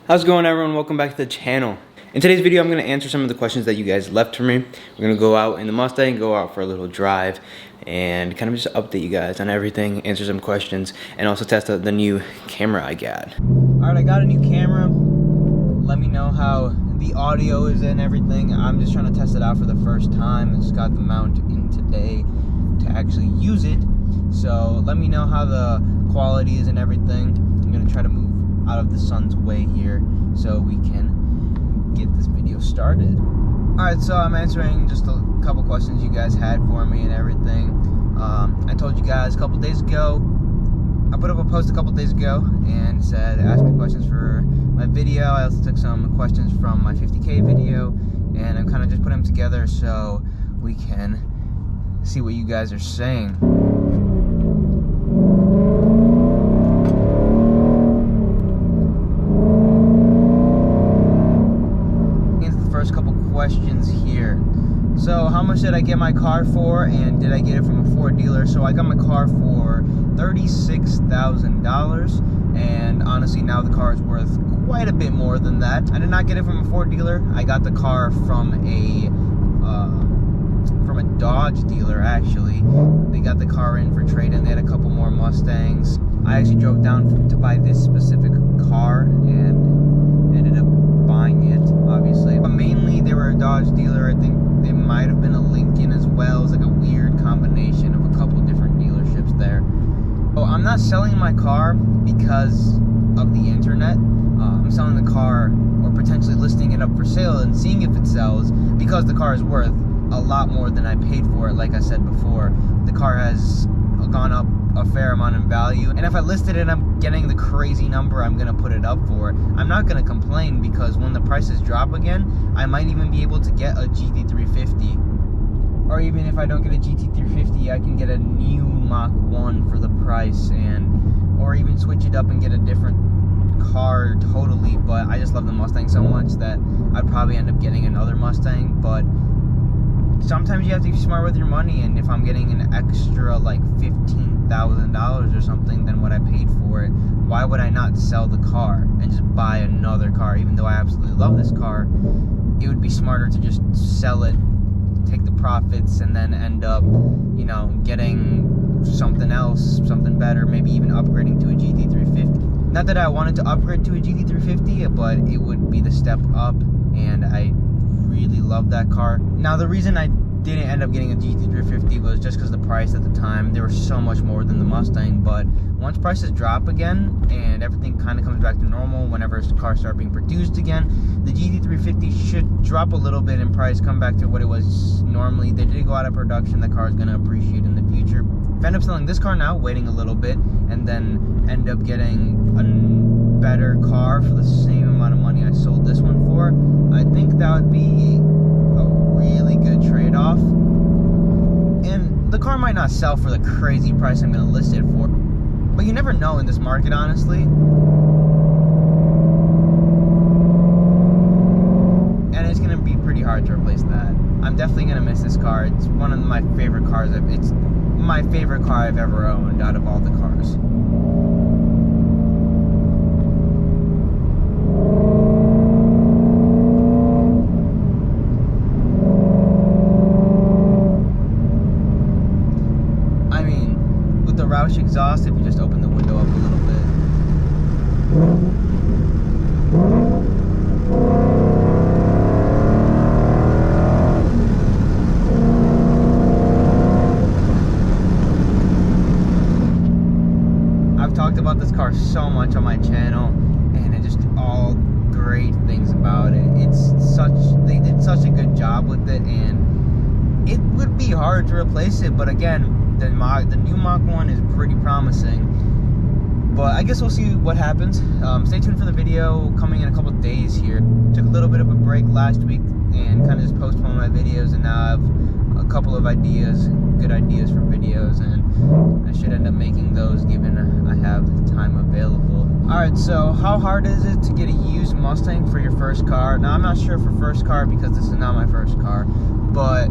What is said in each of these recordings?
How's it going, everyone? Welcome back to the channel. In today's video, I'm going to answer some of the questions that you guys left for me. We're going to go out in the Mustang, go out for a little drive, and kind of just update you guys on everything, answer some questions, and also test out the new camera I got. Alright, I got a new camera. Let me know how the audio is and everything. I'm just trying to test it out for the first time. I just got the mount in today to actually use it. So let me know how the quality is and everything. I'm going to try to move out of the sun's way here so we can get this video started. Alright, so I'm answering just a couple questions you guys had for me and everything. I told you guys a couple days ago, I put up a post a couple days ago and said ask me questions for my video. I also took some questions from my 50K video and I'm kind of just putting them together so we can see what you guys are saying. Questions here. So how much did I get my car for, and did I get it from a Ford dealer? So I got my car for $36,000, and honestly now the car is worth quite a bit more than that. I did not get it from a Ford dealer. I got the car from a Dodge dealer. Actually, they got the car in for trade-in. They had a couple more Mustangs. I actually drove down to buy this specific car and ended up buying it, obviously. But mainly they were a Dodge dealer. I think they might have been a Lincoln as well. It was like a weird combination of a couple different dealerships there. Oh, I'm not selling my car because of the internet. I'm selling the car, or potentially listing it up for sale and seeing if it sells, because the car is worth a lot more than I paid for it. Like I said before, the car has gone up a fair amount in value, and if I listed it, I'm getting the crazy number I'm gonna put it up for. I'm not gonna complain, because when the prices drop again, I might even be able to get a GT350, or even if I don't get a GT350, I can get a new Mach 1 for the price, or even switch it up and get a different car totally. But I just love the Mustang so much that I'd probably end up getting another Mustang. But sometimes you have to be smart with your money, and if I'm getting an extra like $15,000 or something than what I paid for it, why would I not sell the car and just buy another car? Even though I absolutely love this car, it would be smarter to just sell it, take the profits, and then end up, you know, getting something else, something better, maybe even upgrading to a GT350. Not that I wanted to upgrade to a GT350, but it would be the step up, and I really love that car. Now, the reason I didn't end up getting a GT350 was just because the price at the time, they were so much more than the Mustang. But once prices drop again and everything kind of comes back to normal, whenever cars start being produced again, the GT350 should drop a little bit in price, come back to what it was normally. They did go out of production. The car is going to appreciate in the future. If I end up selling this car now, waiting a little bit, and then end up getting a better car for the same amount of money I sold this one for, I think that would be a really good trade-off. And the car might not sell for the crazy price I'm going to list it for, but you never know in this market, honestly. And it's going to be pretty hard to replace that. I'm definitely going to miss this car. It's one of my favorite cars. It's my favorite car I've ever owned out of all the cars. Roush exhaust, if you just open the window up a little bit. I've talked about this car so much on my channel, and it just all great things about it. They did such a good job with it, and it would be hard to replace it, but again, the new Mach 1 is pretty promising. But I guess we'll see what happens. Stay tuned for the video coming in a couple days here. Took a little bit of a break last week and kind of just postponed my videos, and now I have a couple of ideas, good ideas for videos, and I should end up making those given I have time available. Alright, so how hard is it to get a used Mustang for your first car? Now, I'm not sure for first car because this is not my first car, but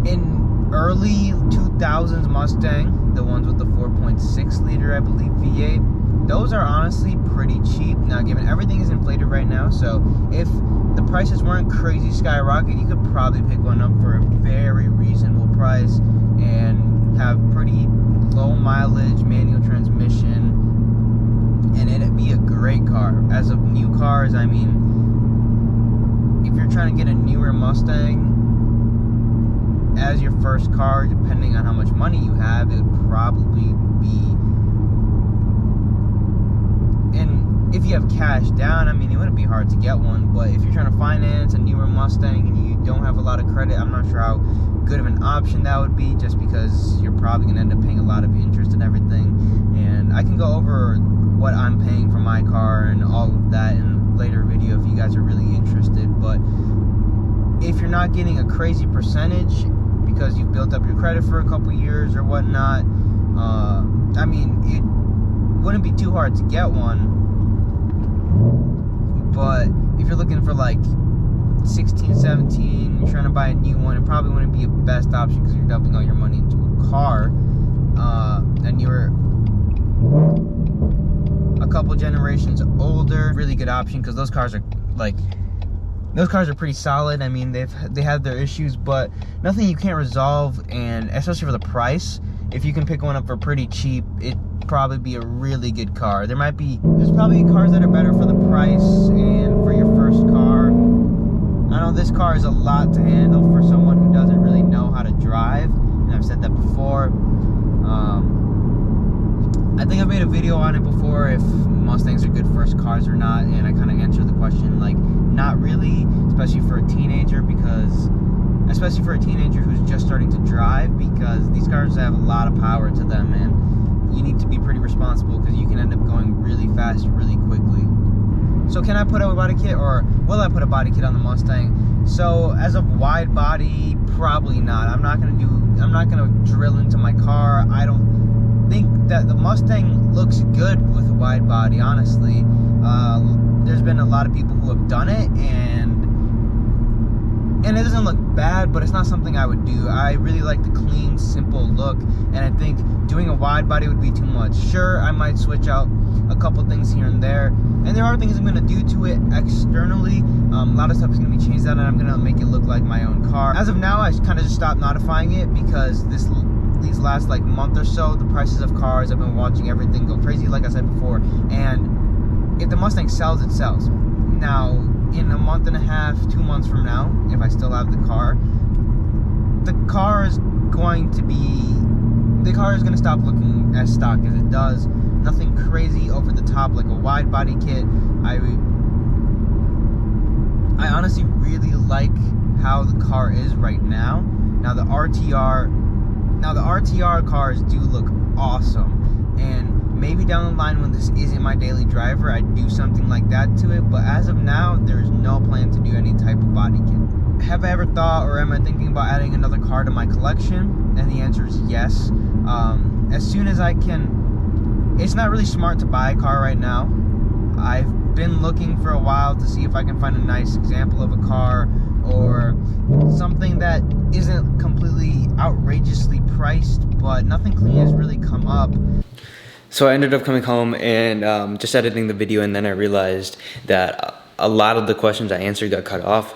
in early 2000s Mustang, the ones with the 4.6 liter, I believe, V8, those are honestly pretty cheap. Now, given everything is inflated right now, so if the prices weren't crazy skyrocket, you could probably pick one up for a very reasonable price and have pretty low mileage manual transmission, and it'd be a great car. As of new cars, I mean, if you're trying to get a newer Mustang as your first car, depending on how much money you have, it would probably be, and if you have cash down, I mean, it wouldn't be hard to get one. But if you're trying to finance a newer Mustang and you don't have a lot of credit, I'm not sure how good of an option that would be, just because you're probably going to end up paying a lot of interest and everything. And I can go over what I'm paying for my car and all of that in a later video if you guys are really interested. But if you're not getting a crazy percentage because you've built up your credit for a couple years or whatnot, I mean, it wouldn't be too hard to get one. But if you're looking for like 16, 17, you're trying to buy a new one, it probably wouldn't be a best option because you're dumping all your money into a car, and you're a couple generations older. Really good option, because those cars are pretty solid. I mean, they have their issues, but nothing you can't resolve. And especially for the price, if you can pick one up for pretty cheap, it'd probably be a really good car. There's probably cars that are better for the price and for your first car. I know this car is a lot to handle for someone who doesn't really know how to drive, and I've said that before. I think I've made a video on it before, if Mustangs are good first cars or not, and I kind of answered the question like, not really, especially for a teenager who's just starting to drive, because these cars have a lot of power to them, and you need to be pretty responsible because you can end up going really fast really quickly. So can I put a body kit, or will I put a body kit on the Mustang? So as of wide body, probably not. I'm not gonna drill into my car. I don't think that the Mustang looks good with a wide body, honestly. There's been a lot of people who have done it, and it doesn't look bad, but it's not something I would do. I really like the clean, simple look, and I think doing a wide body would be too much. Sure, I might switch out a couple things here and there, and there are things I'm going to do to it externally. A lot of stuff is going to be changed out, and I'm going to make it look like my own car. As of now, I kind of just stopped modifying it because these last like month or so, the prices of cars, I've been watching everything go crazy, like I said before. And if the Mustang sells, it sells. Now, in a month and a half, 2 months from now, if I still have the car is going to stop looking as stock as it does. Nothing crazy over the top like a wide body kit. I honestly really like how the car is right now. Now the RTR cars do look awesome, and maybe down the line when this isn't my daily driver, I'd do something like that to it, but as of now, there's no plan to do any type of body kit. Have I ever thought, or am I thinking about adding another car to my collection? And the answer is yes. As soon as I can. It's not really smart to buy a car right now. I've been looking for a while to see if I can find a nice example of a car, or something that isn't completely outrageously priced, but nothing clean has really come up. So I ended up coming home and just editing the video, and then I realized that a lot of the questions I answered got cut off.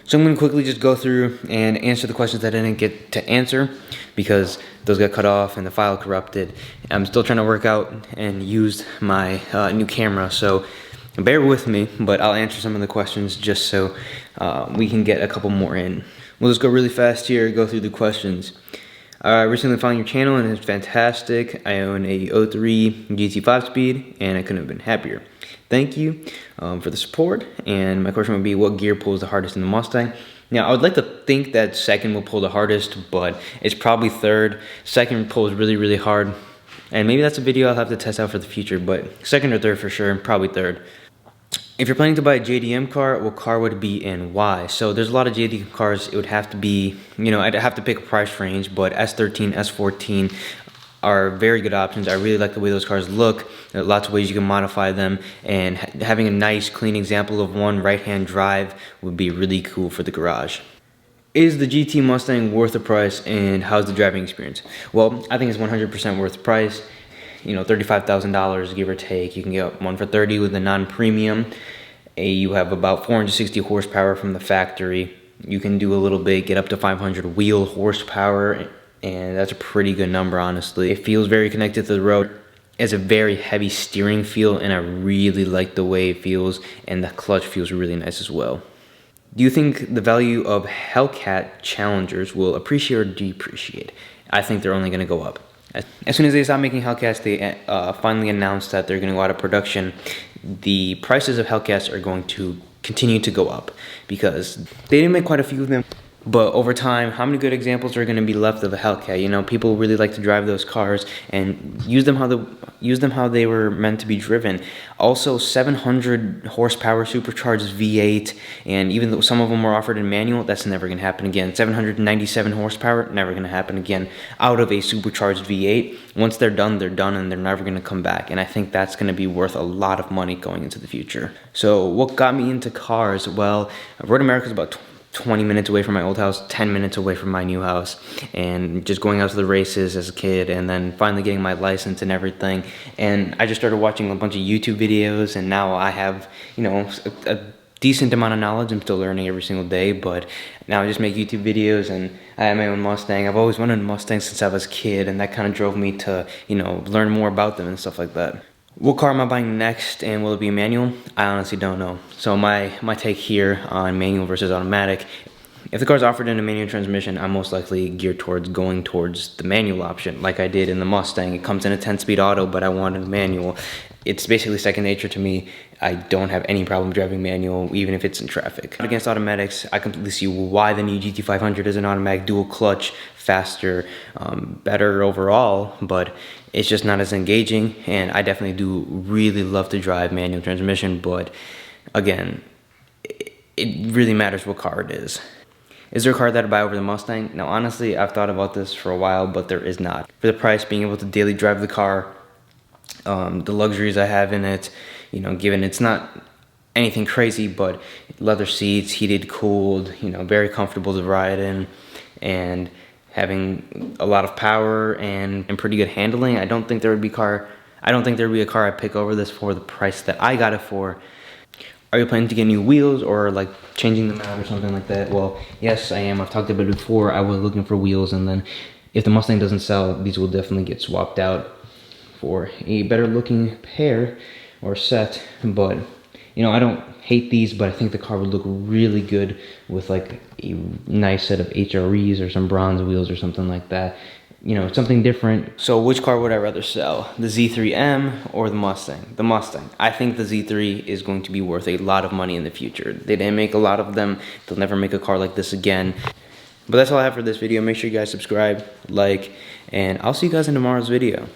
So I'm going to quickly just go through and answer the questions I didn't get to answer because those got cut off and the file corrupted. I'm still trying to work out and use my new camera, so bear with me, but I'll answer some of the questions just so we can get a couple more in. We'll just go really fast here, go through the questions. I recently found your channel and it's fantastic. I own a 03 GT 5-speed and I couldn't have been happier. Thank you for the support. And my question would be, what gear pulls the hardest in the Mustang? Now, I would like to think that second will pull the hardest, but it's probably third. Second pulls really, really hard. And maybe that's a video I'll have to test out for the future, but second or third for sure, probably third. If you're planning to buy a JDM car, what car would it be and why? So there's a lot of JDM cars. It would have to be, I'd have to pick a price range, but S13, S14 are very good options. I really like the way those cars look. There are lots of ways you can modify them, and having a nice, clean example of one right-hand drive would be really cool for the garage. Is the GT Mustang worth the price, and how's the driving experience? Well, I think it's 100% worth the price. $35,000, give or take. You can get one for 30 with a non-premium. You have about 460 horsepower from the factory. You can do a little bit, get up to 500 wheel horsepower, and that's a pretty good number, honestly. It feels very connected to the road. It has a very heavy steering feel, and I really like the way it feels, and the clutch feels really nice as well. Do you think the value of Hellcat Challengers will appreciate or depreciate? I think they're only going to go up. As soon as they stop making Hellcats, they finally announced that they're going to go out of production. The prices of Hellcats are going to continue to go up because they didn't make quite a few of them. But over time, how many good examples are going to be left of a Hellcat? People really like to drive those cars and use them how they were meant to be driven. Also, 700 horsepower supercharged V8, and even though some of them were offered in manual, that's never going to happen again. 797 horsepower, never going to happen again out of a supercharged V8. Once they're done, and they're never going to come back. And I think that's going to be worth a lot of money going into the future. So what got me into cars? Well, Road America is about 20 minutes away from my old house, 10 minutes away from my new house, and just going out to the races as a kid, and then finally getting my license and everything. And I just started watching a bunch of YouTube videos, and now I have, a decent amount of knowledge. I'm still learning every single day, but now I just make YouTube videos, and I have my own Mustang. I've always wanted a Mustang since I was a kid, and that kind of drove me to, learn more about them and stuff like that. What car am I buying next, and will it be a manual? I honestly don't know. So my take here on manual versus automatic, if the car's offered in a manual transmission, I'm most likely geared towards going towards the manual option, like I did in the Mustang. It comes in a 10-speed auto, but I wanted a manual. It's basically second nature to me. I don't have any problem driving manual, even if it's in traffic. Against automatics, I completely see why the new GT500 is an automatic dual clutch, faster, better overall, but it's just not as engaging, and I definitely do really love to drive manual transmission, but again, it really matters what car it is. Is there a car that I'd buy over the Mustang? Now, honestly, I've thought about this for a while, but there is not. For the price, being able to daily drive the car, the luxuries I have in it, given it's not anything crazy, but leather seats, heated, cooled, very comfortable to ride in, and having a lot of power and pretty good handling, I don't think there would be a car I'd pick over this for the price that I got it for. Are you planning to get new wheels or like changing them out or something like that? Well, yes, I am. I've talked about it before. I was looking for wheels, and then if the Mustang doesn't sell, these will definitely get swapped out for a better looking pair or set. But I don't hate these, but I think the car would look really good with like a nice set of HREs or some bronze wheels or something like that. Something different. So which car would I rather sell? The Z3M or the Mustang? The Mustang. I think the Z3 is going to be worth a lot of money in the future. They didn't make a lot of them. They'll never make a car like this again. But that's all I have for this video. Make sure you guys subscribe, like, and I'll see you guys in tomorrow's video.